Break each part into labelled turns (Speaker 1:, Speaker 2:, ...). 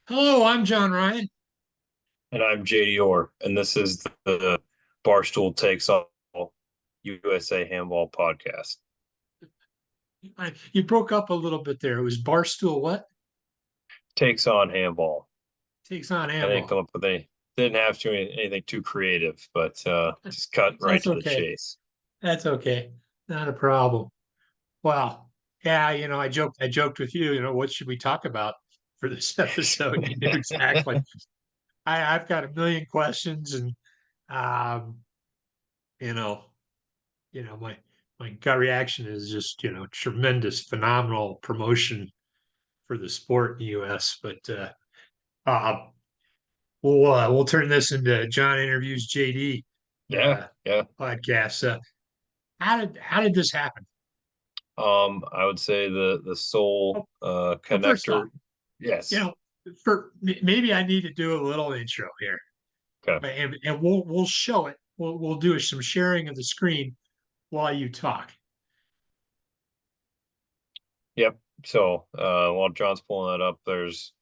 Speaker 1: Hello, I'm John Ryan.
Speaker 2: And I'm JD Orr, and this is the Barstool Takes All USA Handball podcast.
Speaker 1: You broke up a little bit there. It was Barstool what?
Speaker 2: Takes on handball.
Speaker 1: Takes on
Speaker 2: I didn't come
Speaker 1: Handball.
Speaker 2: up with didn't have to anything too creative, but just cut right
Speaker 1: That's
Speaker 2: to the
Speaker 1: okay.
Speaker 2: chase.
Speaker 1: That's okay. Not a problem. Well, yeah, I joked with you, what should we talk about for this episode? You knew exactly. I've got a million questions and um, you know, my gut reaction is just, tremendous, phenomenal promotion for the sport in the US. But uh we'll turn this into John interviews JD
Speaker 2: Yeah, yeah.
Speaker 1: podcast. How did this happen?
Speaker 2: I would say the sole
Speaker 1: Oh, well, first off,
Speaker 2: connector.
Speaker 1: you
Speaker 2: Yes.
Speaker 1: know, for maybe I need to do a little intro here,
Speaker 2: Okay.
Speaker 1: and we'll show it. We'll do some sharing of the screen while you talk.
Speaker 2: Yep. So while John's pulling that up, there's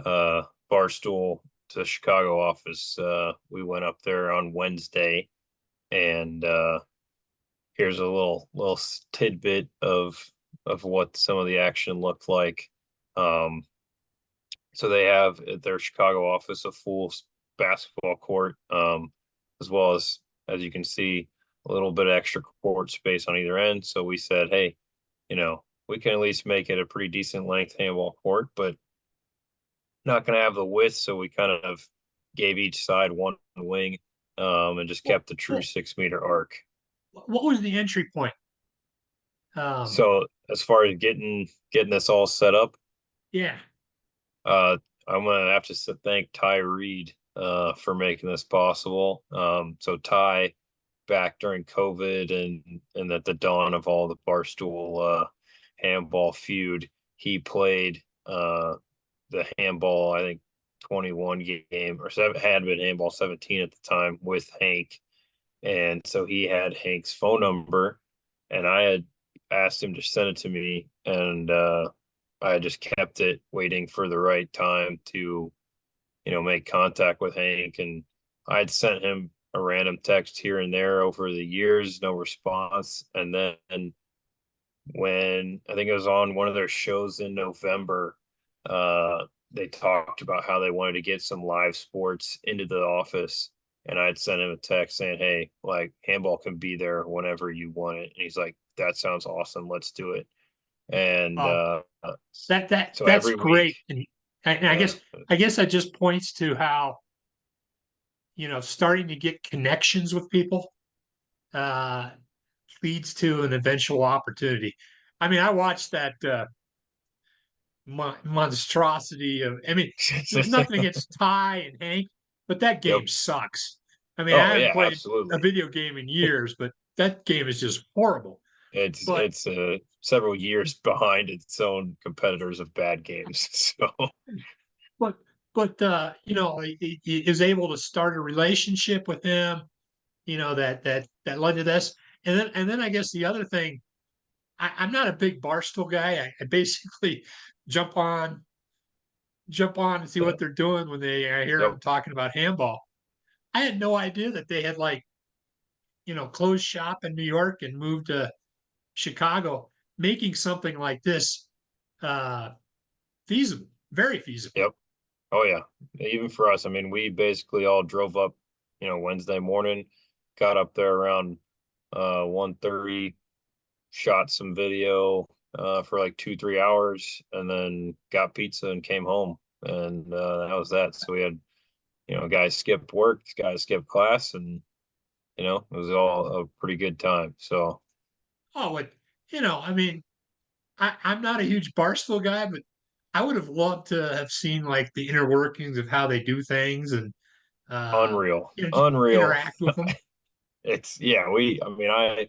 Speaker 2: uh Barstool to Chicago office. We went up there on Wednesday and here's a little tidbit of what some of the action looked like. Um, so they have at their Chicago office a full basketball court, as well as you can see, a little bit of extra court space on either end. So we said, hey, we can at least make it a pretty decent length handball court, but not going to have the width. So we kind of gave each side one wing, and just
Speaker 1: Well,
Speaker 2: kept the true
Speaker 1: well,
Speaker 2: 6 meter arc.
Speaker 1: what was the entry point? Um,
Speaker 2: So as far as getting this all set up,
Speaker 1: yeah.
Speaker 2: uh, I'm gonna have to thank Ty Reed for making this possible. So Ty, back during COVID and at the dawn of all the Barstool handball feud, he played the handball, I think 21 game or seven had been handball 17 at the time with Hank. And so he had Hank's phone number, and I had asked him to send it to me, and I just kept it waiting for the right time to, make contact with Hank. And I had sent him a random text here and there over the years, no response. And then when I think it was on one of their shows in November, they talked about how they wanted to get some live sports into the office. And I'd sent him a text saying, hey, like handball can be there whenever you want it. And he's like, that sounds awesome. Let's do it. And
Speaker 1: Well,
Speaker 2: so
Speaker 1: that's
Speaker 2: every week,
Speaker 1: great, and I
Speaker 2: yeah,
Speaker 1: guess that just points to how starting to get connections with people uh, leads to an eventual opportunity. I mean, I watched that monstrosity of. I mean, nothing against Ty and Hank, but that
Speaker 2: yep.
Speaker 1: game sucks. I mean, I
Speaker 2: Oh,
Speaker 1: haven't
Speaker 2: yeah,
Speaker 1: played a
Speaker 2: absolutely.
Speaker 1: video game in years, but that game is just horrible.
Speaker 2: It's
Speaker 1: But
Speaker 2: it's several years behind its own competitors of bad games. So,
Speaker 1: but he is able to start a relationship with him. That led to this, and then I guess the other thing. I'm not a big Barstool guy. I basically jump on jump on and see what they're doing when they I hear
Speaker 2: yep.
Speaker 1: them talking about handball. I had no idea that they had closed shop in New York and moved to Chicago, making something like this uh, feasible, very feasible.
Speaker 2: Yep. Oh yeah. Even for us, I mean, we basically all drove up, Wednesday morning, got up there around 1:30, shot some video for like 2, 3 hours, and then got pizza and came home. And that was that. So we had, guys skipped work, guys skipped class, and it was all a pretty good time. So
Speaker 1: Oh, I mean, I'm not a huge Barstool guy, but I would have loved to have seen like the inner workings of how they do things and
Speaker 2: unreal.
Speaker 1: just
Speaker 2: Unreal.
Speaker 1: interact with them.
Speaker 2: It's yeah, I mean, I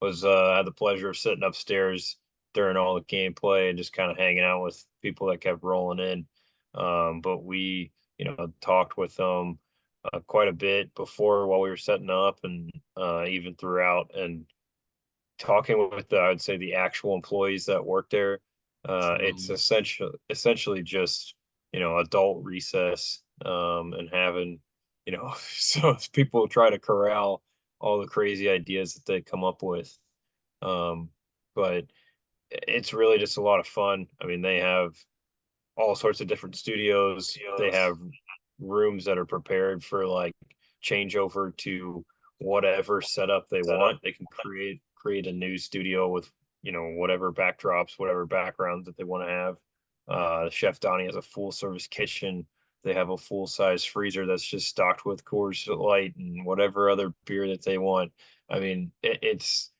Speaker 2: was had the pleasure of sitting upstairs during all the gameplay and just kind of hanging out with people that kept rolling in. But we, talked with them quite a bit before while we were setting up and even throughout, and talking with I would say the actual employees that work there. It's essentially just adult recess, and having, so people try to corral all the crazy ideas that they come up with. Um, but it's really just a lot of fun. I mean, they have all sorts of different studios. They have rooms that are prepared for like changeover to whatever setup they want. They can create a new studio with whatever backdrops, whatever backgrounds that they want to have. Chef Donnie has a full service kitchen. They have a full size freezer that's just stocked with Coors Light and whatever other beer that they want. I mean, it's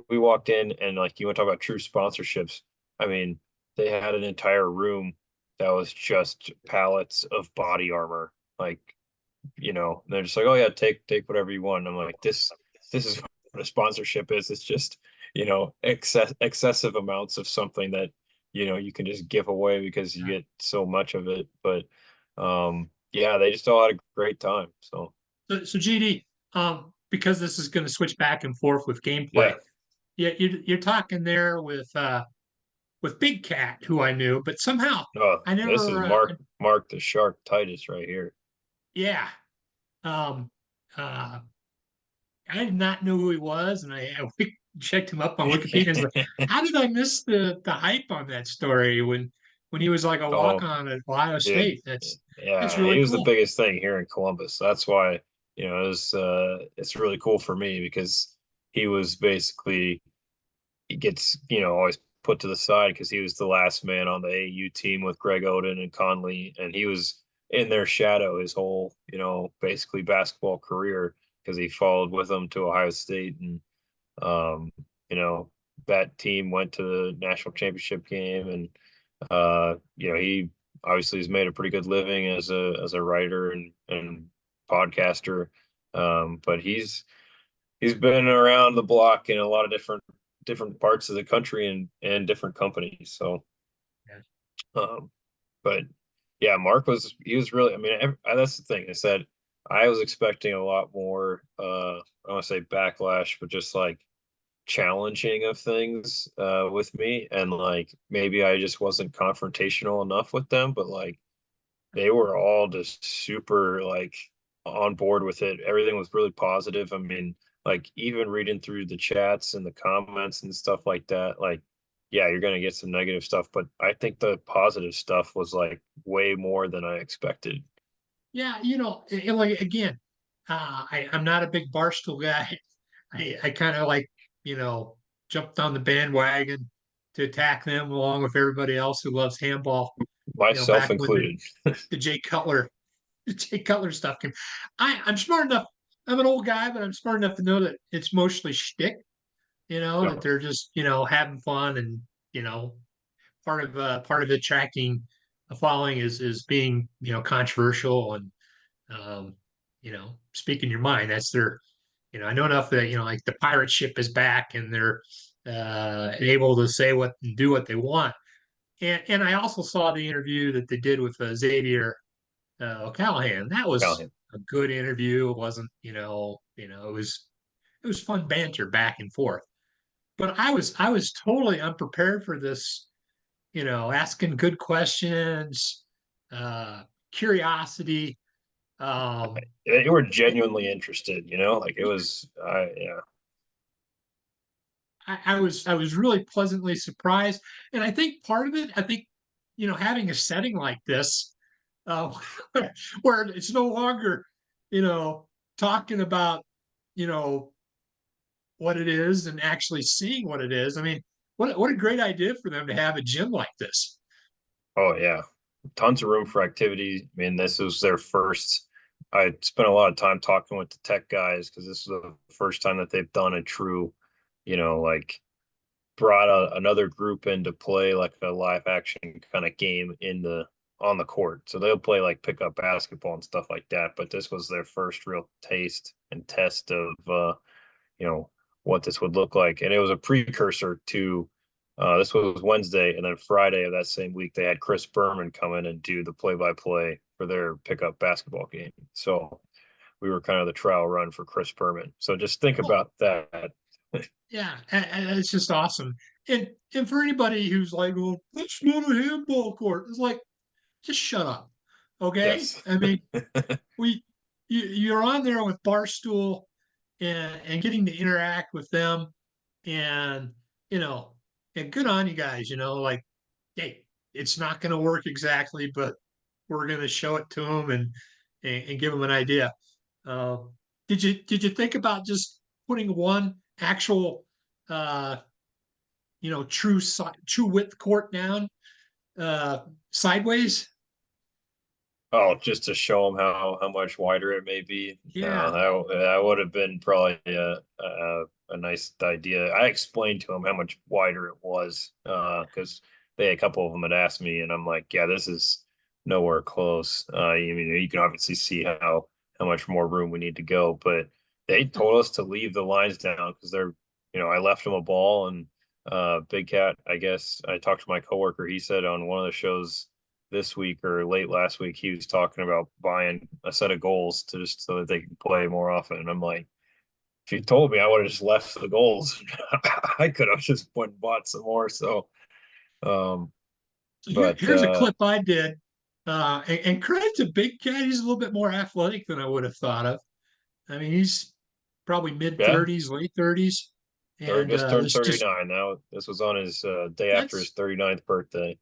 Speaker 2: we walked in and like you want to talk about true sponsorships. I mean, they had an entire room that was just pallets of body armor. Like, they're just like, oh yeah, take whatever you want. And I'm like, this is what a sponsorship is. It's just, excessive amounts of something that, you can just give away because you get so much of it. But yeah, they just all had a great time. So
Speaker 1: So GD, because this is going to switch back and forth with
Speaker 2: yeah.
Speaker 1: gameplay. Yeah, you're talking there with Big Cat, who I knew, but somehow
Speaker 2: Oh,
Speaker 1: I
Speaker 2: this is
Speaker 1: never.
Speaker 2: Mark the Shark Titus right here.
Speaker 1: Yeah, um, uh, I did not know who he was, and I checked him up on Wikipedia. And was like, how did I miss the hype on that story when he was like a walk
Speaker 2: Oh,
Speaker 1: on at Ohio
Speaker 2: dude,
Speaker 1: State? That's
Speaker 2: yeah, he
Speaker 1: really
Speaker 2: was the
Speaker 1: cool.
Speaker 2: biggest thing here in Columbus. That's why, it's really cool for me because he was basically he gets, always put to the side because he was the last man on the AU team with Greg Oden and Conley, and he was in their shadow his whole, basically basketball career because he followed with them to Ohio State, and um, you know, that team went to the national championship game, and he obviously has made a pretty good living as a writer and podcaster. But he's been around the block in a lot of different parts of the country and different companies. So,
Speaker 1: Yeah.
Speaker 2: um, but yeah, Mark was he was really. I mean, that's the thing. I said I was expecting a lot more. I don't want to say backlash, but just like challenging of things with me, and like maybe I just wasn't confrontational enough with them. But like they were all just super like on board with it. Everything was really positive. I mean, like even reading through the chats and the comments and stuff like that, like yeah, you're gonna get some negative stuff, but I think the positive stuff was like way more than I expected.
Speaker 1: Yeah, like again, I'm not a big Barstool guy. I kind of like, you know, jumped on the bandwagon to attack them along with everybody else who loves handball.
Speaker 2: Myself
Speaker 1: Back when the,
Speaker 2: included.
Speaker 1: the Jay Cutler, the Jay Cutler stuff came. I'm smart enough. I'm an old guy, but I'm smart enough to know that it's mostly shtick. That
Speaker 2: No,
Speaker 1: they're just having fun, and you know part of attracting a following is being controversial and speaking your mind. That's their, I know enough that, like the pirate ship is back and they're able to say what and do what they want. And I also saw the interview that they did with Xavier O'Callahan. That was
Speaker 2: Callahan.
Speaker 1: a good interview. It wasn't, it was fun banter back and forth. But I was totally unprepared for this, asking good questions, uh, curiosity. Um,
Speaker 2: They were genuinely interested, like it was, yeah.
Speaker 1: I was really pleasantly surprised, and I think part of it, having a setting like this, uh, where it's no longer, you know, talking about, you know, what it is and actually seeing what it is. I mean, what a great idea for them to have a gym like this.
Speaker 2: Oh yeah, tons of room for activity. I mean, this was their first. I spent a lot of time talking with the tech guys because this is the first time that they've done a true, like brought another group in to play like a live action kind of game on the court. So they'll play like pickup basketball and stuff like that. But this was their first real taste and test of you know, what this would look like. And it was a precursor to this was Wednesday, and then Friday of that same week, they had Chris Berman come in and do the play-by-play for their pickup basketball game. So we were kind of the trial run for Chris Berman. So just think
Speaker 1: Well,
Speaker 2: about that.
Speaker 1: yeah, and it's just awesome. And for anybody who's like, well, let's go to handball court, it's like, just shut up. Okay.
Speaker 2: Yes.
Speaker 1: I mean, we you're on there with Barstool and getting to interact with them and you know and good on you guys, like hey, it's not going to work exactly, but we're going to show it to them and give them an idea. Uh, did you think about just putting one actual uh, true width court down uh, sideways?
Speaker 2: Oh, just to show them how much wider it may be. No,
Speaker 1: Yeah.
Speaker 2: that would have been probably a nice idea. I explained to them how much wider it was, because they a couple of them had asked me, and I'm like, yeah, this is nowhere close. You can obviously see how much more room we need to go, but they told us to leave the lines down because I left them a ball and Big Cat. I guess I talked to my coworker. He said on one of the shows this week or late last week, he was talking about buying a set of goals to just so that they can play more often. And I'm like, if you told me, I would have just left the goals. I could have just went and bought some more. So, um,
Speaker 1: So
Speaker 2: but
Speaker 1: here's a clip I did, and credit to Big Cat. He's a little bit more athletic than I would have thought of. I mean, he's probably mid
Speaker 2: yeah,
Speaker 1: 30s, late 30s, and
Speaker 2: just turned
Speaker 1: this just
Speaker 2: 39 now. This was on his day after his
Speaker 1: that's
Speaker 2: 39th birthday.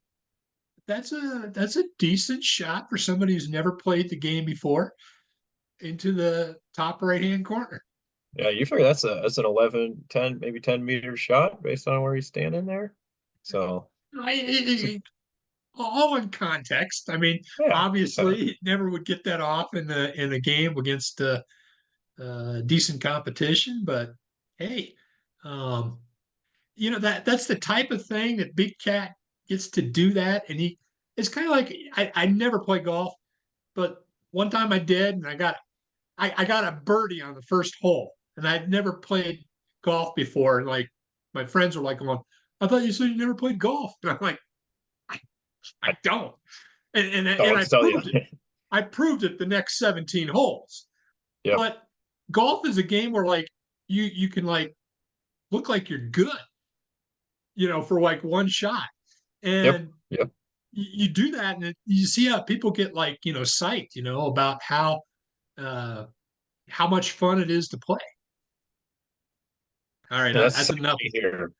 Speaker 1: that's a decent shot for somebody who's never played the game before into the top right hand corner.
Speaker 2: Yeah, you figure that's an 11, 10, maybe 10-meter shot based on where he's standing there. So, so
Speaker 1: All in context. I mean,
Speaker 2: yeah,
Speaker 1: obviously, he never would get that off in a game against decent competition, but hey, um, that's the type of thing that Big Cat gets to do that, and it's kind of like I never play golf, but one time I did, and I got a birdie on the first hole, and I'd never played golf before, and like my friends were like, "Well, I thought you said you never played golf," and I'm like, I, I don't, and
Speaker 2: I'll
Speaker 1: I
Speaker 2: tell you.
Speaker 1: proved it. I proved it the next 17 holes,
Speaker 2: Yep,
Speaker 1: but golf is a game where like you can like look like you're good, for like one shot.
Speaker 2: yep,
Speaker 1: And
Speaker 2: yep.
Speaker 1: you do that, and you see how people get like psyched, about uh, how much fun it is to play. All right,
Speaker 2: And that's
Speaker 1: that's
Speaker 2: the same
Speaker 1: enough.
Speaker 2: thing here.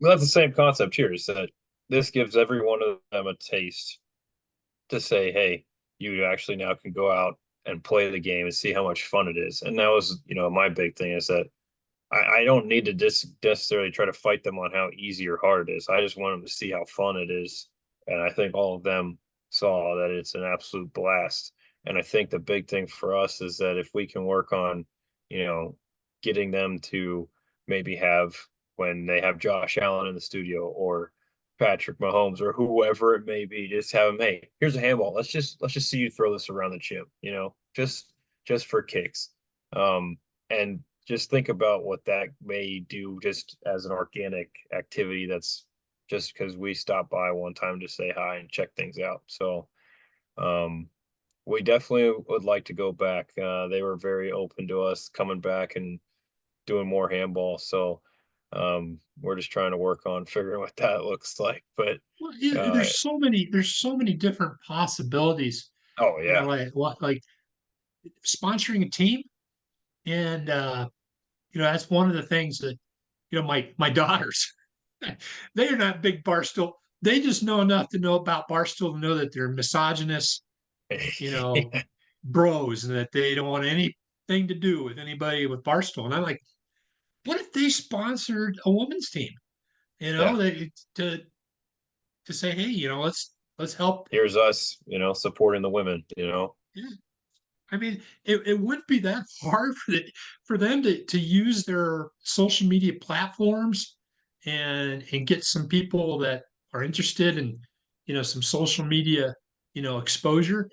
Speaker 2: Well, that's the same concept here, is that this gives every one of them a taste to say, hey, you actually now can go out and play the game and see how much fun it is. And that was, my big thing is that I don't need to necessarily try to fight them on how easy or hard it is. I just want them to see how fun it is. And I think all of them saw that it's an absolute blast. And I think the big thing for us is that if we can work on, you know, getting them to maybe have when they have Josh Allen in the studio or Patrick Mahomes or whoever it may be, just have them, hey, here's a handball. Let's just see you throw this around the gym, just for kicks. And just think about what that may do just as an organic activity that's just because we stopped by one time to say hi and check things out. So um, we definitely would like to go back. They were very open to us coming back and doing more handball. So we're just trying to work on figuring what that looks like. But
Speaker 1: Well,
Speaker 2: uh,
Speaker 1: there's so many different possibilities.
Speaker 2: oh yeah,
Speaker 1: Like what, like sponsoring a team, and that's one of the things that my daughters, they are not big Barstool. They just know enough to know about Barstool to know that they're misogynist, you know, bros, and that they don't want anything to do with anybody with Barstool. And I'm like, what if they sponsored a women's team?
Speaker 2: yeah.
Speaker 1: To say, hey, let's help.
Speaker 2: Here's us, supporting the women.
Speaker 1: Yeah. I mean, it wouldn't be that hard for them to use their social media platforms and get some people that are interested in, some social media, exposure,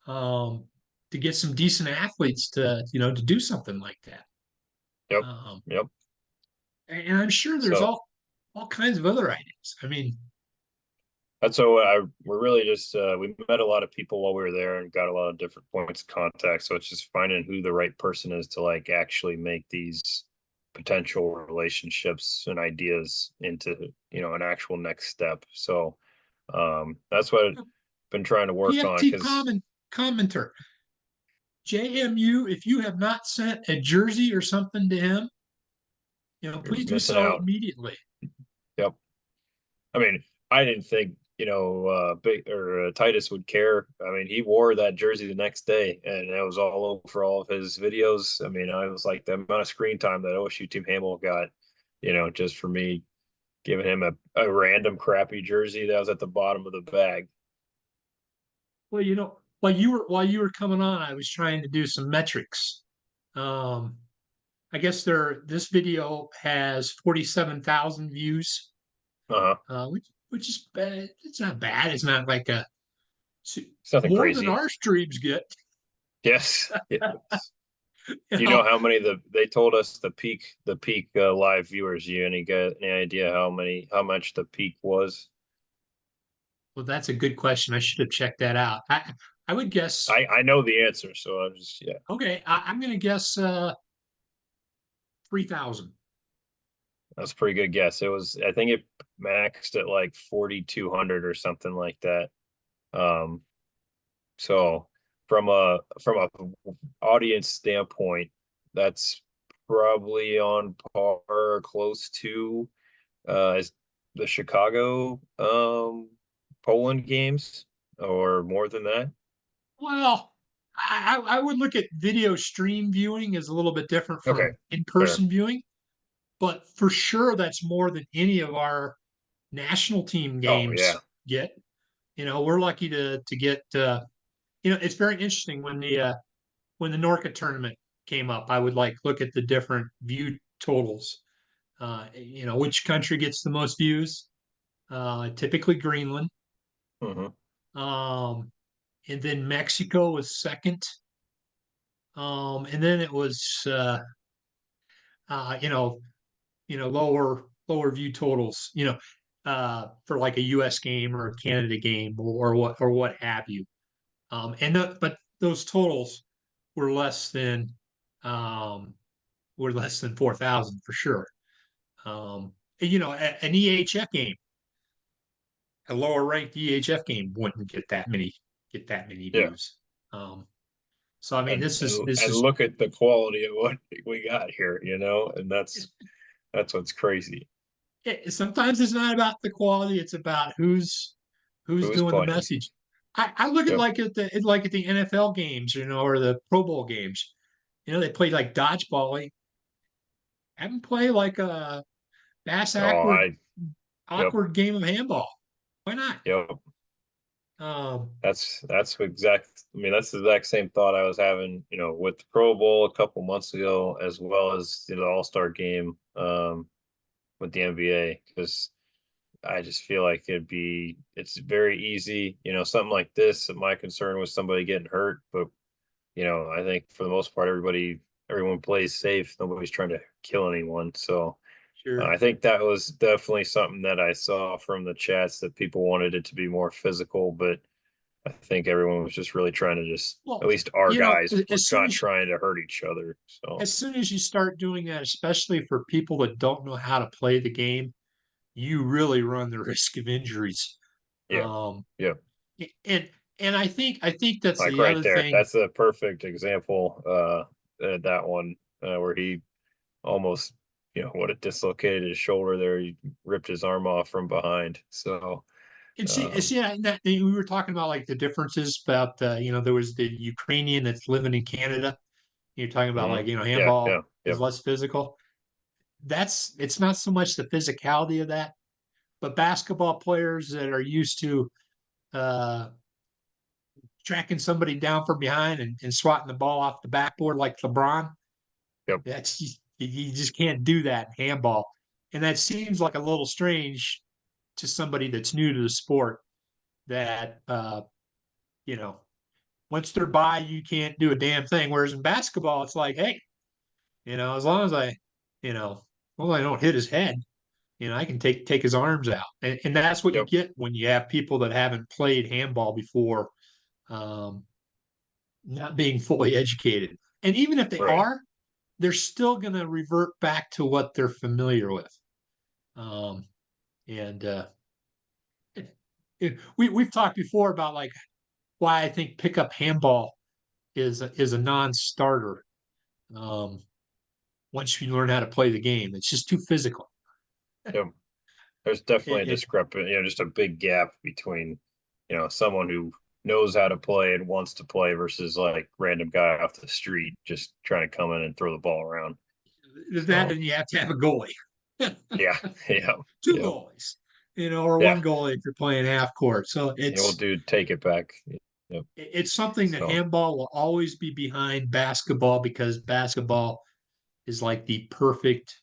Speaker 1: um, to get some decent athletes to do something like that.
Speaker 2: Yep,
Speaker 1: Um,
Speaker 2: yep.
Speaker 1: and I'm sure there's
Speaker 2: So
Speaker 1: all kinds of other ideas. I mean,
Speaker 2: that's we're really just we met a lot of people while we were there and got a lot of different points of contact. So it's just finding who the right person is to like actually make these potential relationships and ideas into an actual next step. So that's what I've been trying to work on
Speaker 1: PFT
Speaker 2: because
Speaker 1: Common commenter. JMU, if you have not sent a jersey or something to him,
Speaker 2: You're
Speaker 1: please do
Speaker 2: missing
Speaker 1: so
Speaker 2: out.
Speaker 1: immediately.
Speaker 2: Yep. I mean, I didn't think, Big or Titus would care. I mean, he wore that jersey the next day, and it was all over all of his videos. I mean, I was like, the amount of screen time that OSU Team Handball got, just for me giving him a random crappy jersey that was at the bottom of the bag.
Speaker 1: Well, while you were coming on, I was trying to do some metrics. Um, I guess this video has 47,000 views,
Speaker 2: Uh-huh.
Speaker 1: which is bad. It's not bad. It's not like
Speaker 2: It's nothing
Speaker 1: more than
Speaker 2: crazy.
Speaker 1: our streams get.
Speaker 2: Yes. Yes.
Speaker 1: You
Speaker 2: Do you know
Speaker 1: know,
Speaker 2: how many they told us the peak live viewers? You any idea how much the peak was?
Speaker 1: well, that's a good question. I should have checked that out. I would guess.
Speaker 2: I know the answer, so I'm just yeah.
Speaker 1: Okay, I'm going to guess 3,000.
Speaker 2: That's a pretty good guess. I think it maxed at like 4,200 or something like that. Um, so from a audience standpoint, that's probably on par or close to as the Chicago Poland games or more than that.
Speaker 1: Well, I would look at video stream viewing as a little bit different
Speaker 2: Okay,
Speaker 1: from
Speaker 2: fair.
Speaker 1: in-person viewing, but for sure that's more than any of our national team
Speaker 2: Oh yeah.
Speaker 1: games get. We're lucky to get. It's very interesting when the Norca tournament came up. I would like look at the different view totals. Which country gets the most views? Typically Greenland.
Speaker 2: Hmm.
Speaker 1: Um, and then Mexico was second. And then it was uh, you know, lower view totals, for like a US game or a Canada game or what have you. But those totals were less than um, 4,000 for sure. An EHF game, a lower ranked EHF game wouldn't get that many
Speaker 2: Yeah.
Speaker 1: views. Um, so I mean,
Speaker 2: And,
Speaker 1: this is
Speaker 2: and
Speaker 1: this
Speaker 2: and
Speaker 1: is
Speaker 2: look at the quality of what we got here, and that's what's crazy.
Speaker 1: sometimes it's not about the quality; it's about who's
Speaker 2: Who's
Speaker 1: doing the
Speaker 2: playing?
Speaker 1: message. I look at
Speaker 2: Yep.
Speaker 1: like at the NFL games, or the Pro Bowl games. They play like dodgeball. Have them play like a bass
Speaker 2: Oh,
Speaker 1: awkward
Speaker 2: yep,
Speaker 1: awkward game of handball. Why not?
Speaker 2: yep.
Speaker 1: Um,
Speaker 2: That's exact. I mean, that's the exact same thought I was having, with the Pro Bowl a couple months ago, as well as the All-Star game with the NBA, because I just feel like it's very easy, something like this. My concern was somebody getting hurt, but I think for the most part, everyone plays safe. Nobody's trying to kill anyone. So I
Speaker 1: sure.
Speaker 2: think that was definitely something that I saw from the chats that people wanted it to be more physical, but I think everyone was just really trying to at
Speaker 1: Well,
Speaker 2: least our guys were
Speaker 1: as soon
Speaker 2: not
Speaker 1: as
Speaker 2: trying to hurt each other. So
Speaker 1: you start doing that, especially for people that don't know how to play the game, you really run the risk of injuries.
Speaker 2: yeah,
Speaker 1: Um,
Speaker 2: yeah,
Speaker 1: and I think that's
Speaker 2: like
Speaker 1: the
Speaker 2: right
Speaker 1: other
Speaker 2: there.
Speaker 1: thing.
Speaker 2: That's a perfect example. That one where he almost, what it dislocated his shoulder there. He ripped his arm off from behind. So,
Speaker 1: And
Speaker 2: um,
Speaker 1: see, we were talking about like the differences about there was the Ukrainian that's living in Canada. You're talking about
Speaker 2: mhm.
Speaker 1: like
Speaker 2: Yeah, yeah,
Speaker 1: handball
Speaker 2: yeah,
Speaker 1: is less physical. It's not so much the physicality of that, but basketball players that are used to uh, tracking somebody down from behind and swatting the ball off the backboard like LeBron.
Speaker 2: yep,
Speaker 1: You just can't do that in handball, and that seems like a little strange to somebody that's new to the sport. That you know, once they're by, you can't do a damn thing. Whereas in basketball, it's like, hey, as long as I don't hit his head, I can take his arms out, and that's what you
Speaker 2: yep,
Speaker 1: get when you have people that haven't played handball before, um, not being fully educated. And even if they
Speaker 2: right,
Speaker 1: are, they're still going to revert back to what they're familiar with. Um, and we've talked before about like why I think pickup handball is a non-starter. Um, Once you learn how to play the game, it's just too physical.
Speaker 2: Yep. There's definitely a
Speaker 1: It
Speaker 2: discrepancy, just a big gap between, someone who knows how to play and wants to play versus like random guy off the street just trying to come in and throw the ball around.
Speaker 1: that
Speaker 2: So
Speaker 1: and you have to have a goalie,
Speaker 2: yeah, yeah,
Speaker 1: two
Speaker 2: yeah,
Speaker 1: goalies, or
Speaker 2: yeah.
Speaker 1: one goalie if you're playing half court. So
Speaker 2: The old dude, take it back. Yep.
Speaker 1: it's something that
Speaker 2: So
Speaker 1: handball will always be behind basketball because basketball is like the perfect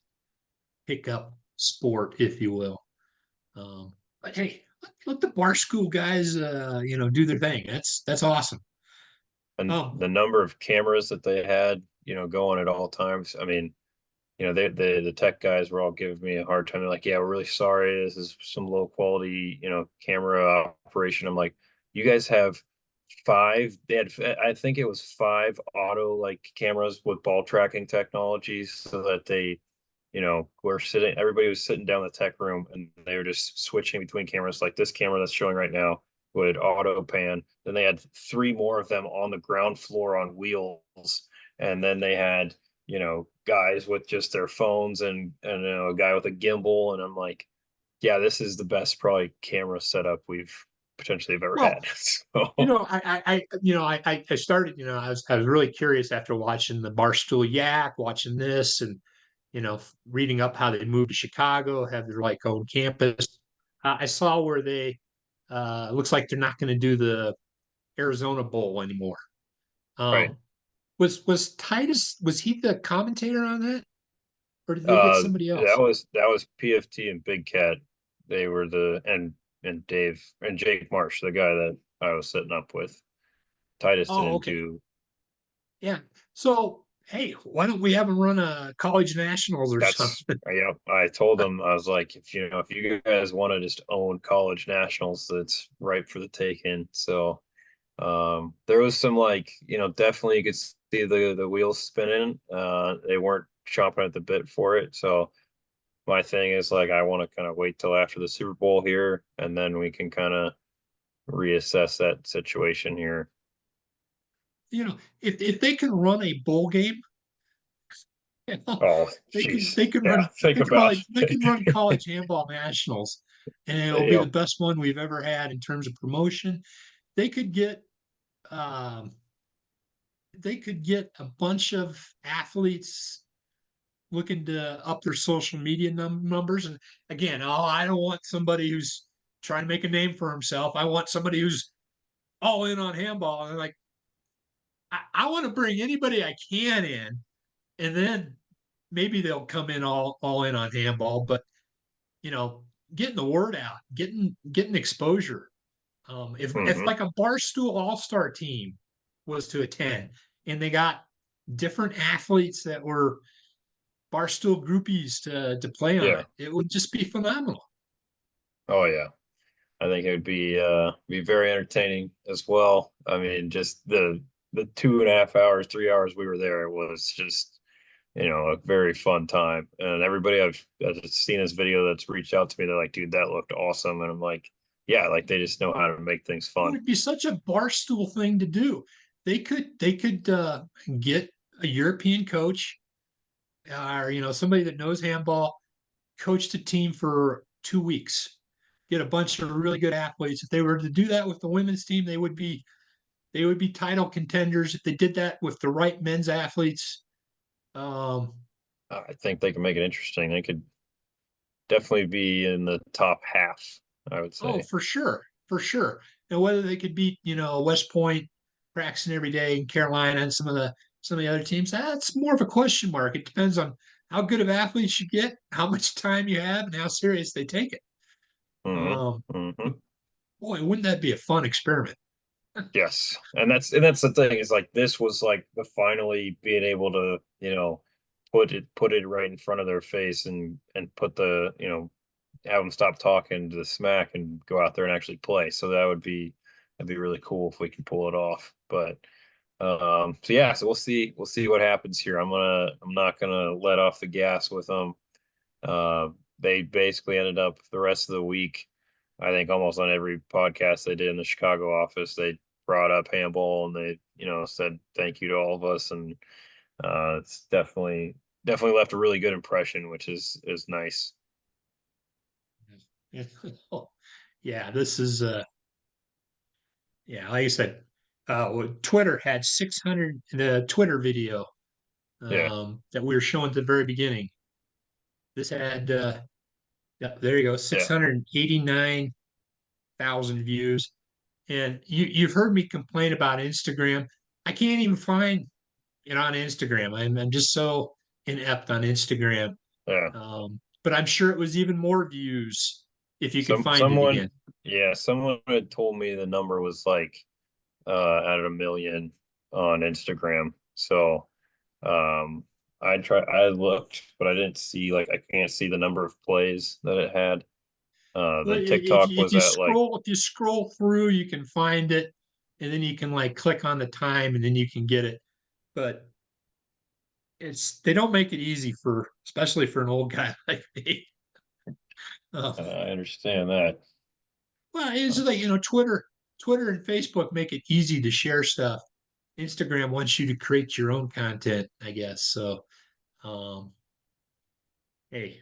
Speaker 1: pickup sport, if you will. But hey, let the bar school guys, do their thing. That's awesome.
Speaker 2: and
Speaker 1: Um,
Speaker 2: the number of cameras that they had, going at all times. I mean, the tech guys were all giving me a hard time. They're like, "Yeah, we're really sorry. This is some low quality, camera operation." I'm like, "You guys have five?" They had, I think it was five auto like cameras with ball tracking technologies, so that we're sitting. Everybody was sitting down in the tech room, and they were just switching between cameras. Like this camera that's showing right now would auto pan. Then they had three more of them on the ground floor on wheels, and then they had guys with just their phones and a guy with a gimbal. And I'm like, yeah, this is the best probably camera setup we've potentially have ever
Speaker 1: well,
Speaker 2: had. So
Speaker 1: I started, I was really curious after watching the Barstool Yak, watching this, and reading up how they moved to Chicago, have their like own campus. I saw where they looks like they're not going to do the Arizona Bowl anymore.
Speaker 2: right.
Speaker 1: Um, was Titus, was he the commentator on that, or did they get
Speaker 2: Uh
Speaker 1: somebody
Speaker 2: that
Speaker 1: else?
Speaker 2: was that was PFT and Big Cat. They were and Dave and Jake Marsh, the guy that I was sitting up with. Titus
Speaker 1: Oh,
Speaker 2: didn't
Speaker 1: okay,
Speaker 2: do
Speaker 1: yeah. So hey, why don't we have them run a college nationals or
Speaker 2: that's
Speaker 1: something?
Speaker 2: I told them, I was like, if you guys want to just own college nationals, that's ripe for the taking. So there was some like, definitely you could see the wheels spinning. They weren't chomping at the bit for it. So my thing is like I want to kind of wait till after the Super Bowl here, and then we can kind of reassess that situation here.
Speaker 1: If they can run a bowl game,
Speaker 2: Oh,
Speaker 1: they can
Speaker 2: jeez.
Speaker 1: they can
Speaker 2: Yeah,
Speaker 1: run
Speaker 2: think
Speaker 1: they can
Speaker 2: about
Speaker 1: probably they can run college handball nationals, and it'll be the
Speaker 2: yep.
Speaker 1: best one we've ever had in terms of promotion. They could get um, they could get a bunch of athletes looking to up their social media numbers. And again, I don't want somebody who's trying to make a name for himself. I want somebody who's all in on handball. And like, I want to bring anybody I can in, and then maybe they'll come in all in on handball. But you know, getting the word out, getting exposure. If
Speaker 2: Hmm.
Speaker 1: like a Barstool All Star team was to attend, and they got different athletes that were Barstool groupies to play on
Speaker 2: Yeah.
Speaker 1: it, it would just be phenomenal.
Speaker 2: Oh yeah. I think it would be very entertaining as well. I mean, just the 2.5 hours, 3 hours we were there was just a very fun time. And everybody I've seen this video that's reached out to me, they're like, dude, that looked awesome. And I'm like, yeah, like they just know how to make things
Speaker 1: It
Speaker 2: fun.
Speaker 1: would be such a Barstool thing to do. They could get a European coach, or somebody that knows handball, coach the team for 2 weeks, get a bunch of really good athletes. If they were to do that with the women's team, they would be title contenders. If they did that with the right men's athletes, um,
Speaker 2: I think they can make it interesting. They could definitely be in the top half, I would
Speaker 1: oh,
Speaker 2: say.
Speaker 1: for sure, for sure. And whether they could beat, West Point, practicing every day, in Carolina, and some of the other teams, that's more of a question mark. It depends on how good of athletes you get, how much time you have, and how serious they take it.
Speaker 2: Hmm.
Speaker 1: Um,
Speaker 2: Hmm.
Speaker 1: but boy, wouldn't that be a fun experiment?
Speaker 2: Yes, and that's the thing is like this was like the finally being able to put it right in front of their face and put the have them stop talking to the smack and go out there and actually play. So that'd be really cool if we can pull it off. But so yeah, so we'll see what happens here. I'm not gonna let off the gas with them. They basically ended up the rest of the week, I think almost on every podcast they did in the Chicago office, they brought up handball and they, said thank you to all of us. And it's definitely left a really good impression, which is nice.
Speaker 1: Yeah, this is yeah, like I said, Twitter had 600 the Twitter video
Speaker 2: Yeah,
Speaker 1: that we were showing at the very beginning. This had yeah, there you go,
Speaker 2: yeah,
Speaker 1: 689,000 views. And you've heard me complain about Instagram. I can't even find it on Instagram. I'm just so inept on Instagram.
Speaker 2: yeah.
Speaker 1: But I'm sure it was even more views if you could
Speaker 2: Some
Speaker 1: find it
Speaker 2: someone
Speaker 1: again.
Speaker 2: yeah, someone had told me the number was like at a million on Instagram. So I looked, but I didn't see, like, I can't see the number of plays that it had.
Speaker 1: Well,
Speaker 2: Then TikTok
Speaker 1: if
Speaker 2: was
Speaker 1: you
Speaker 2: at like,
Speaker 1: scroll through, you can find it, and then you can like click on the time, and then you can get it. But they don't make it easy for especially for an old guy like me.
Speaker 2: I understand that.
Speaker 1: Well, it's like
Speaker 2: That's
Speaker 1: Twitter and Facebook make it easy to share stuff. Instagram wants you to create your own content, I guess. So, um, hey,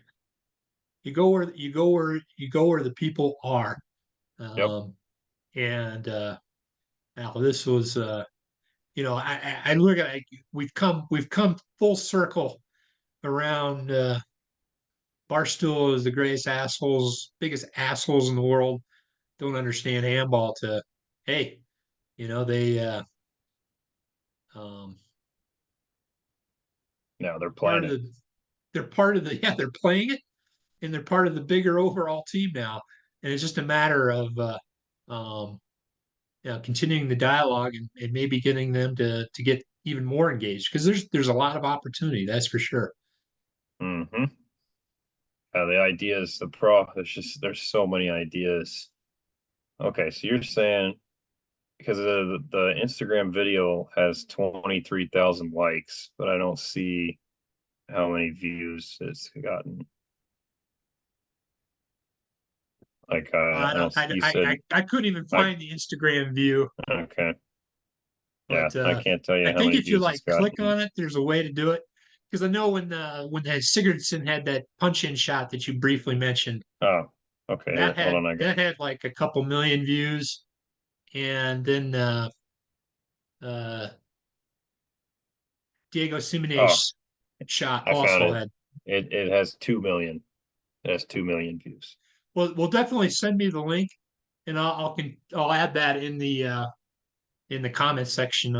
Speaker 1: you go where the people are.
Speaker 2: Yep.
Speaker 1: Um, and now this was I look at it, we've come full circle around Barstool is the biggest assholes in the world, don't understand handball to hey, they um
Speaker 2: Now they're
Speaker 1: part
Speaker 2: playing
Speaker 1: of
Speaker 2: it.
Speaker 1: they're part of the yeah, they're playing it and they're part of the bigger overall team now. And it's just a matter of um continuing the dialogue and maybe getting them to get even more engaged because there's a lot of opportunity, that's for sure.
Speaker 2: Mm-hmm. The ideas, there's so many ideas. Okay, so you're saying because the Instagram video has 23,000 likes, but I don't see how many views it's gotten. Like,
Speaker 1: I
Speaker 2: I
Speaker 1: don't
Speaker 2: don't see, you said,
Speaker 1: I couldn't even
Speaker 2: I,
Speaker 1: find the Instagram view,
Speaker 2: okay. Yeah,
Speaker 1: but
Speaker 2: I can't tell you
Speaker 1: I
Speaker 2: how
Speaker 1: think
Speaker 2: many
Speaker 1: if you
Speaker 2: views
Speaker 1: like
Speaker 2: it's
Speaker 1: click
Speaker 2: gotten.
Speaker 1: on it, there's a way to do it. Because I know when the Sigurdsson had that punch in shot that you briefly mentioned,
Speaker 2: Oh, okay. Here, hold on.
Speaker 1: that had like a couple million views, and then uh, Diego
Speaker 2: Oh,
Speaker 1: Simone's shot
Speaker 2: I found
Speaker 1: also
Speaker 2: it.
Speaker 1: had.
Speaker 2: It has 2 million. It has 2 million views.
Speaker 1: Well, definitely send me the link, and I'll add that in the comment section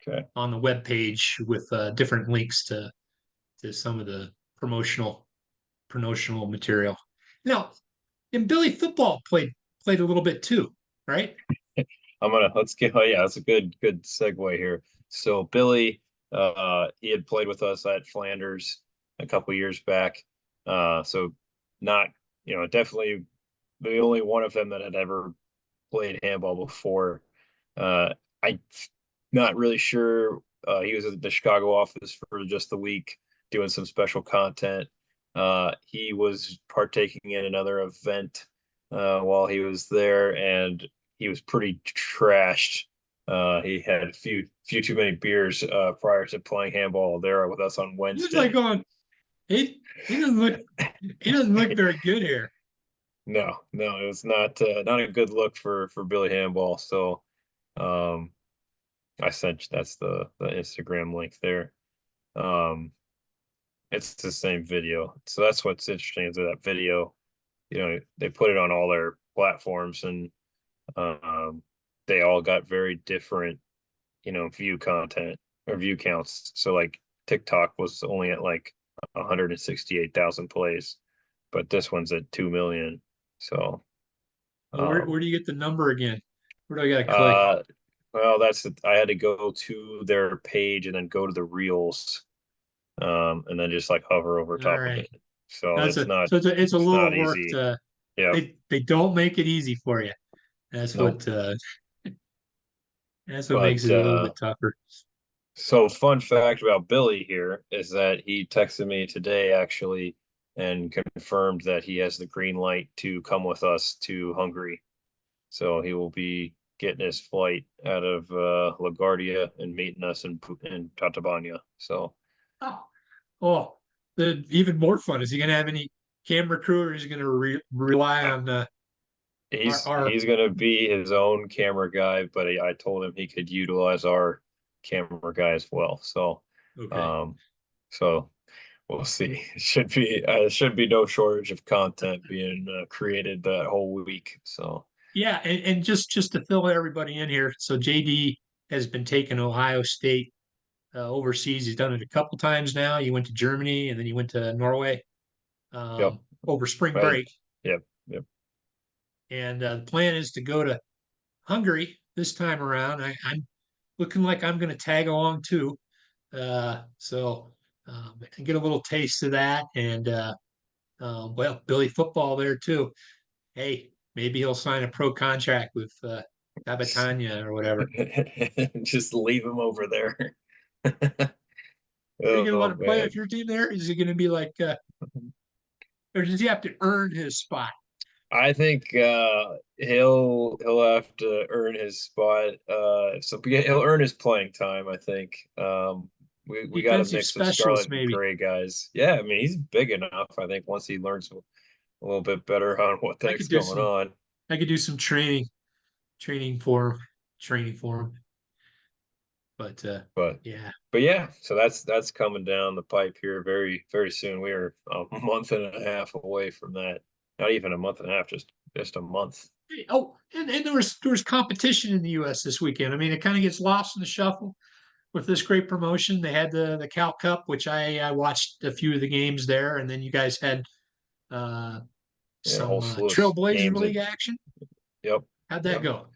Speaker 2: Okay.
Speaker 1: on the web page with different links to some of the promotional material. Now, and Billy Football played a little bit too, right?
Speaker 2: Let's get, oh yeah, that's a good segue here. So Billy, he had played with us at Flanders a couple years back. So not, definitely the only one of them that had ever played handball before. I not really sure. He was at the Chicago office for just the week doing some special content. He was partaking in another event while he was there, and he was pretty trashed. He had a few too many beers prior to playing handball there with us on
Speaker 1: He was like
Speaker 2: Wednesday.
Speaker 1: going, he doesn't look he doesn't look very good here.
Speaker 2: No, no, it was not a good look for Billy Handball. So um, I sent that's the Instagram link there. Um, it's the same video. So that's what's interesting is that video, they put it on all their platforms and um, they all got very different, view content or view counts. So like TikTok was only at like 168,000 plays, but this one's at 2 million. So
Speaker 1: Well, where
Speaker 2: um,
Speaker 1: do you get the number again? Where do I got to click?
Speaker 2: uh, well, I had to go to their page and then go to the reels, and then just like hover over
Speaker 1: All
Speaker 2: top of
Speaker 1: right,
Speaker 2: it. So
Speaker 1: it's a
Speaker 2: it's
Speaker 1: little
Speaker 2: not
Speaker 1: work
Speaker 2: easy.
Speaker 1: to
Speaker 2: Yeah.
Speaker 1: they don't make it easy for you.
Speaker 2: Nope.
Speaker 1: That's what makes
Speaker 2: But
Speaker 1: it a little bit tougher.
Speaker 2: so fun fact about Billy here is that he texted me today actually and confirmed that he has the green light to come with us to Hungary. So he will be getting his flight out of LaGuardia and meeting us in Tatabanya. So
Speaker 1: Oh, oh, the even more fun. Is he going to have any camera crew, or is he going to rely
Speaker 2: uh,
Speaker 1: on our?
Speaker 2: he's gonna be his own camera guy, but I told him he could utilize our camera guy as well.
Speaker 1: Okay.
Speaker 2: Um, so we'll see. It should be no shortage of content being created that whole week. So
Speaker 1: Yeah, and just to fill everybody in here, so JD has been taking Ohio State overseas. He's done it a couple times now. He went to Germany and then he went to Norway
Speaker 2: yep,
Speaker 1: over spring
Speaker 2: I,
Speaker 1: break.
Speaker 2: yep, yep.
Speaker 1: And the plan is to go to Hungary this time around. I'm looking like I'm going to tag along too. So I get a little taste of that. And well, Billy football there too. Hey, maybe he'll sign a pro contract with Tabatanya or whatever.
Speaker 2: Just leave him over there.
Speaker 1: Are you going to let
Speaker 2: Oh
Speaker 1: him play with
Speaker 2: man.
Speaker 1: your team there? Is he going to be like, or does he have to earn his spot?
Speaker 2: I think he'll have to earn his spot. So he'll earn his playing time. I think. We got a
Speaker 1: Defensive
Speaker 2: mix of
Speaker 1: specialist,
Speaker 2: Scarlet and
Speaker 1: maybe.
Speaker 2: Gray guys. Yeah, I mean he's big enough. I think once he learns a little bit better on what
Speaker 1: I
Speaker 2: thing's
Speaker 1: could do
Speaker 2: going
Speaker 1: some.
Speaker 2: on.
Speaker 1: I could do some training for him, training for him. But
Speaker 2: But
Speaker 1: yeah,
Speaker 2: yeah, so that's coming down the pipe here very very soon. We are a month and a half away from that. Not even a month and a half, just a month.
Speaker 1: oh, and there was competition in the U.S. this weekend. I mean, it kind of gets lost in the shuffle with this great promotion. They had the Cal Cup, which I watched a few of the games there, and then you guys had uh,
Speaker 2: Yeah, a whole
Speaker 1: some
Speaker 2: slew of
Speaker 1: Trailblazer
Speaker 2: games at
Speaker 1: League action.
Speaker 2: yep,
Speaker 1: How'd that
Speaker 2: yep.
Speaker 1: go?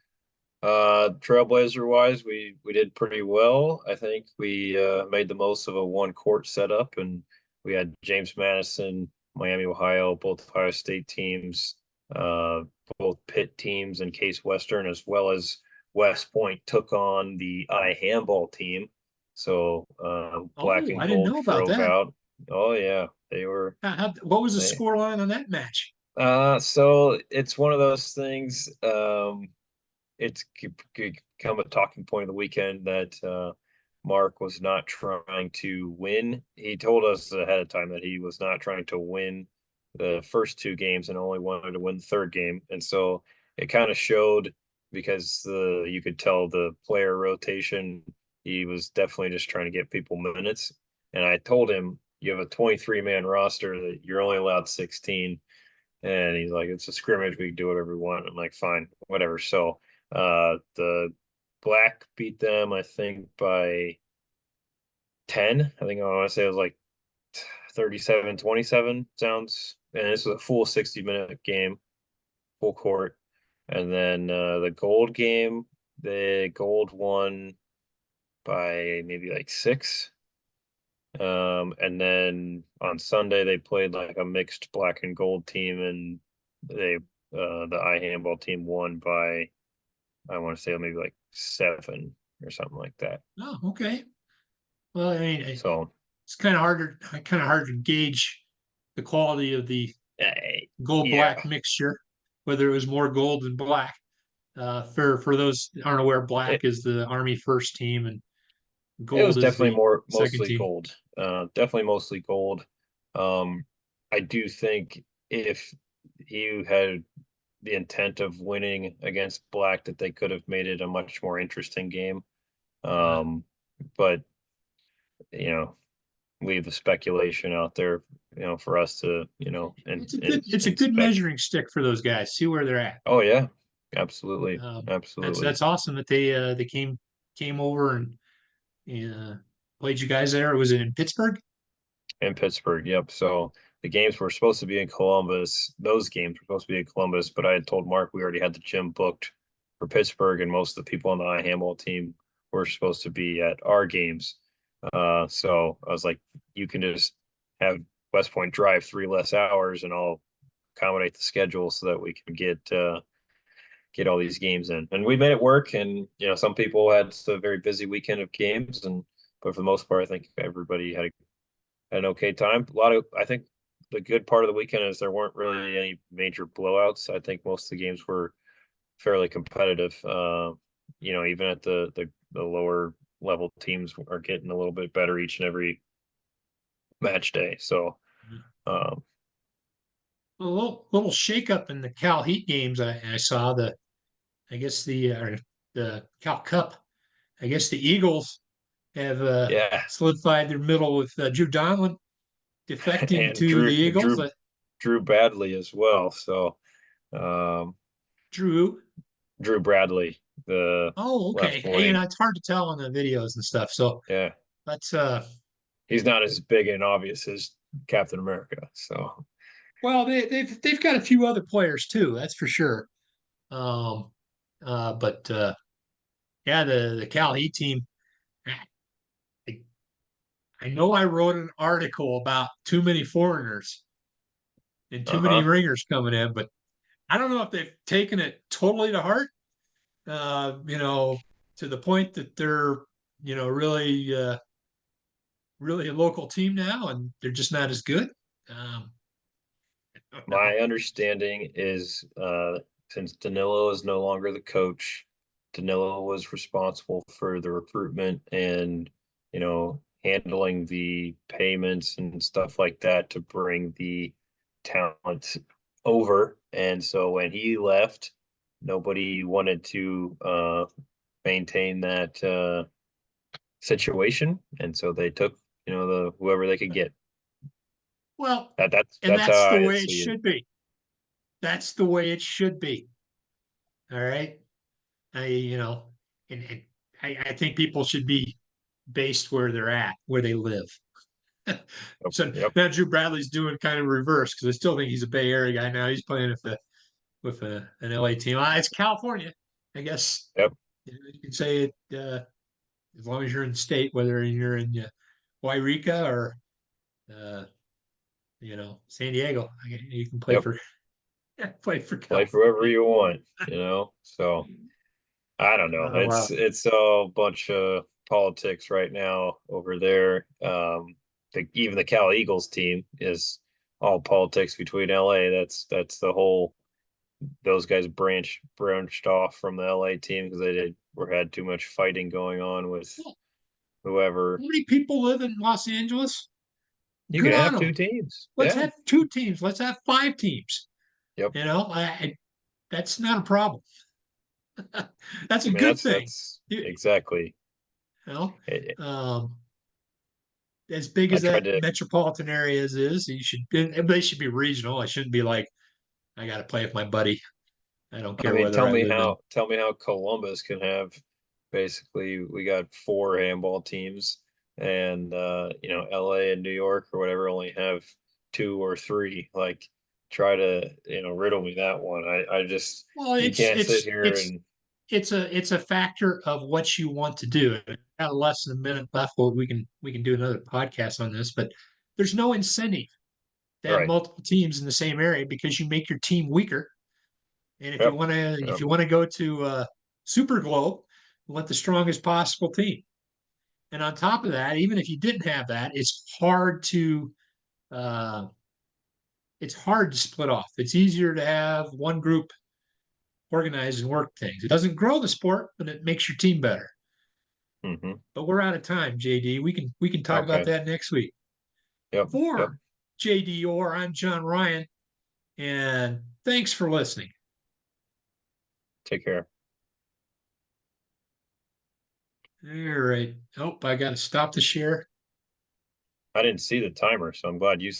Speaker 2: Trailblazer wise, we did pretty well. I think we made the most of a one court setup, and we had James Madison, Miami, Ohio, both Ohio State teams, uh, both Pitt teams, and Case Western, as well as West Point took on the Handball team. So Black
Speaker 1: Oh,
Speaker 2: and
Speaker 1: I didn't
Speaker 2: Gold
Speaker 1: know about
Speaker 2: drove
Speaker 1: that.
Speaker 2: out. Oh yeah, they were
Speaker 1: What was the
Speaker 2: they
Speaker 1: score line on that match?
Speaker 2: so it's one of those things. It's become a talking point of the weekend that Mark was not trying to win. He told us ahead of time that he was not trying to win the first two games and only wanted to win the third game. And so it kind of showed because you could tell the player rotation, he was definitely just trying to get people minutes. And I told him, you have a 23-man roster that you're only allowed 16. And he's like, it's a scrimmage. We can do whatever we want. I'm like, fine, whatever. So the Black beat them, I think, by 10. I think I want to say it was like 37-27 sounds. And this was a full 60-minute game, full court. And then the Gold game, the Gold won by maybe like 6. And then on Sunday they played like a mixed Black and Gold team, and the handball team won by I want to say maybe like 7 or something like that.
Speaker 1: Oh, okay. Well, I mean,
Speaker 2: So
Speaker 1: it's kind of hard to gauge the quality of the gold black
Speaker 2: yeah,
Speaker 1: mixture, whether it was more gold than black. For those that aren't aware, black
Speaker 2: it
Speaker 1: is the Army first team and
Speaker 2: it was
Speaker 1: gold is
Speaker 2: definitely
Speaker 1: the
Speaker 2: more
Speaker 1: second
Speaker 2: mostly
Speaker 1: team.
Speaker 2: gold. Definitely mostly gold. I do think if you had the intent of winning against Black, that they could have made it a much more interesting game.
Speaker 1: Uh,
Speaker 2: Um, but you know, leave the speculation out there, for us to,
Speaker 1: it's a good
Speaker 2: inspect.
Speaker 1: measuring stick for those guys. See where they're at.
Speaker 2: Oh yeah, absolutely,
Speaker 1: That's
Speaker 2: absolutely.
Speaker 1: that's awesome that they came over and uh, played you guys there. Was it in Pittsburgh?
Speaker 2: In Pittsburgh, yep. So the games were supposed to be in Columbus. Those games were supposed to be in Columbus, but I had told Mark we already had the gym booked for Pittsburgh, and most of the people on the handball team were supposed to be at our games. So I was like, you can just have West Point drive 3 less hours, and I'll accommodate the schedule so that we can get all these games in. And we made it work. And some people had a very busy weekend of games, and but for the most part, I think everybody had an okay time. I think the good part of the weekend is there weren't really any major blowouts. I think most of the games were fairly competitive. Even at the lower level teams are getting a little bit better each and every match day. So um,
Speaker 1: A little shakeup in the Cal Heat games. I saw I guess the Cal Cup. I guess the Eagles have
Speaker 2: yeah,
Speaker 1: solidified their middle with Drew Donlin defecting
Speaker 2: and
Speaker 1: to the
Speaker 2: Drew
Speaker 1: Eagles.
Speaker 2: Drew Drew Badley as well. So um,
Speaker 1: Drew.
Speaker 2: Drew Bradley, the
Speaker 1: Oh, okay.
Speaker 2: left
Speaker 1: Hey,
Speaker 2: wing.
Speaker 1: it's hard to tell on the videos and stuff. So
Speaker 2: Yeah,
Speaker 1: that's
Speaker 2: he's not as big and obvious as Captain America. So
Speaker 1: well, they've got a few other players too. That's for sure. Um, but yeah, the Cal Heat team. I, I know I wrote an article about too many foreigners and too many
Speaker 2: uh-huh.
Speaker 1: ringers coming in, but I don't know if they've taken it totally to heart. To the point that they're really a local team now, and they're just not as good. Um, I don't
Speaker 2: My
Speaker 1: know.
Speaker 2: understanding is since Danilo is no longer the coach, Danilo was responsible for the recruitment and, handling the payments and stuff like that to bring the talent over. And so when he left, nobody wanted to maintain that situation. And so they took, the whoever they could get.
Speaker 1: Well, and
Speaker 2: That's how
Speaker 1: that's the
Speaker 2: I
Speaker 1: way it
Speaker 2: see it.
Speaker 1: should be. That's the way it should be. All right. I, you know, and I think people should be based where they're at, where they live.
Speaker 2: Yep.
Speaker 1: So
Speaker 2: Yep.
Speaker 1: now Drew Bradley's doing kind of reverse because I still think he's a Bay Area guy now. He's playing with an LA team. It's California, I guess.
Speaker 2: Yep.
Speaker 1: You can say it as long as you're in the state, whether you're in Wairika or uh, San Diego. You can play
Speaker 2: Yep.
Speaker 1: for play for
Speaker 2: Play for whoever
Speaker 1: California.
Speaker 2: you want. So I don't know.
Speaker 1: Oh wow.
Speaker 2: It's a bunch of politics right now over there. Even the Cal Eagles team is all politics between LA. That's the whole. Those guys branched off from the LA team because they had too much fighting going on with
Speaker 1: Well,
Speaker 2: whoever.
Speaker 1: how many people live in Los Angeles?
Speaker 2: You
Speaker 1: Good
Speaker 2: can
Speaker 1: on
Speaker 2: have
Speaker 1: them.
Speaker 2: two teams.
Speaker 1: Let's
Speaker 2: Yeah.
Speaker 1: have two teams. Let's have five teams.
Speaker 2: Yep.
Speaker 1: That's not a problem. That's a
Speaker 2: I mean
Speaker 1: good thing.
Speaker 2: that's
Speaker 1: You,
Speaker 2: exactly.
Speaker 1: you know,
Speaker 2: I
Speaker 1: um, as big
Speaker 2: I
Speaker 1: as
Speaker 2: tried
Speaker 1: that
Speaker 2: to.
Speaker 1: metropolitan area is, they should be regional. I shouldn't be like I got to play with my buddy. I don't
Speaker 2: I
Speaker 1: care
Speaker 2: mean,
Speaker 1: whether I live in.
Speaker 2: tell me how Columbus can have basically we got four handball teams and LA and New York or whatever only have two or three. Like try to, riddle me that one. I just
Speaker 1: Well,
Speaker 2: you
Speaker 1: it's
Speaker 2: can't sit
Speaker 1: it's
Speaker 2: here
Speaker 1: it's
Speaker 2: and
Speaker 1: it's a factor of what you want to do. Got less than a minute left. Well, we can do another podcast on this, but there's no incentive to
Speaker 2: all
Speaker 1: have
Speaker 2: right.
Speaker 1: multiple teams in the same area because you make your team weaker. And if you
Speaker 2: Yep.
Speaker 1: want to if
Speaker 2: Yep.
Speaker 1: you want to go to Super Globe, you want the strongest possible team. And on top of that, even if you didn't have that, uh, it's hard to split off. It's easier to have one group organize and work things. It doesn't grow the sport, but it makes your team better.
Speaker 2: Hmm.
Speaker 1: But we're out of time, JD. We can talk about
Speaker 2: Okay.
Speaker 1: that next week.
Speaker 2: Yep. Yep.
Speaker 1: For JD Orr, I'm John Ryan, and thanks for listening.
Speaker 2: Take care.
Speaker 1: All right. Oh, I got to stop the share.
Speaker 2: I didn't see the timer, so I'm glad you